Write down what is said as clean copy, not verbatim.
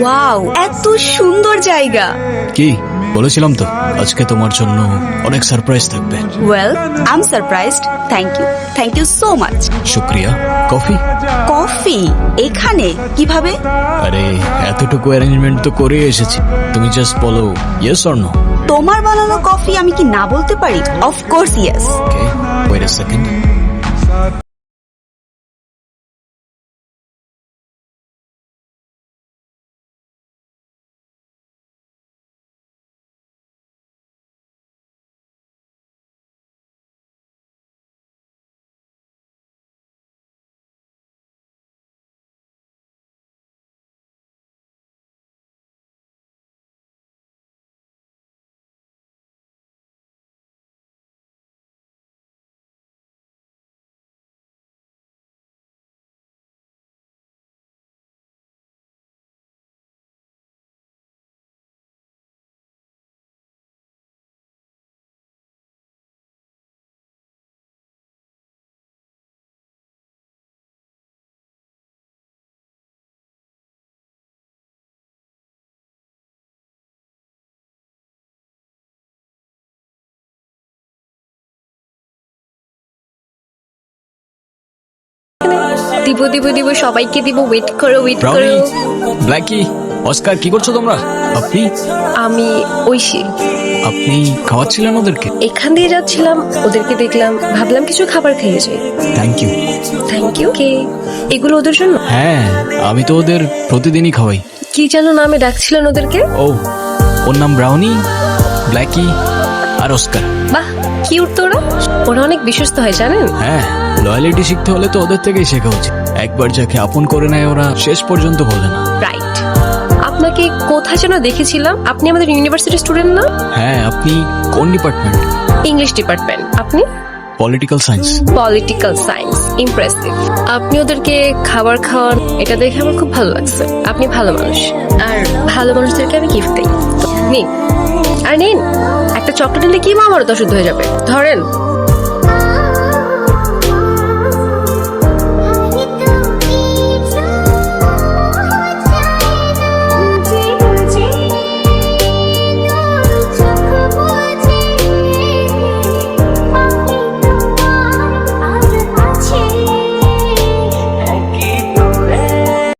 Wow, এত সুন্দর জায়গা। কি বলেছিলাম তো আজকে তোমার জন্য অনেক সারপ্রাইজ থাকবে। Well, I am surprised. Thank you so much. শুক্রিয়া। কফি? কফি এখানে কিভাবে? আরে এতটুকু অ্যারেঞ্জমেন্ট তো করে এসেছি, তুমি জাস্ট বলো ইয়েস অর নো। তোমার বানানো কফি আমি কি না বলতে পারি? Of course yes. Okay, wait a second. দিব সবাইকে দিব। ওয়েট করো। ব্রাউনি, ব্ল্যাকি, অস্কার, কি করছো তোমরা? আমি ঐশী। আপনি খাওয়াচ্ছিলেন ওদেরকে? এখান দিয়ে যাচ্ছিলাম, ওদেরকে দেখলাম, ভাবলাম কিছু খাবার খেয়ে যাই। Thank you. কে এগুলো ওদের জন্য? হ্যাঁ, আমি তো ওদের প্রতিদিনই খাওয়াই। কি যেন নামে ডাকছিলেন ওদেরকে? ওর নাম ব্রাউনি, ব্ল্যাকি আর অস্কার। বাহ, কিউট তো ওরা অনেক বিশ্বস্ত হয় জানেন। হ্যাঁ, লয়ালিটি শিখতে হলে তো ওদের থেকেই শেখা উচিত। একবার যাকে আপন করে নেয় ওরা শেষ পর্যন্ত বলে না। রাইট। আপনাকে কোথায় যেন দেখেছিলাম, আপনি আমাদের ইউনিভার্সিটি স্টুডেন্ট না? হ্যাঁ, আপনি কোন ডিপার্টমেন্ট? English department. আপনি? Political science. ইমপ্রেসিভ। আপনি ওদেরকে খাবার খাওয়ান, এটা দেখে আমার খুব ভালো লাগছে। আপনি ভালো মানুষ, আর ভালো মানুষদেরকে আমি গিফট দিই। নিন, আর নিন, একটা চকলেট নিলে কি মা আমার অশুদ্ধ হয়ে যাবে। ধরেন।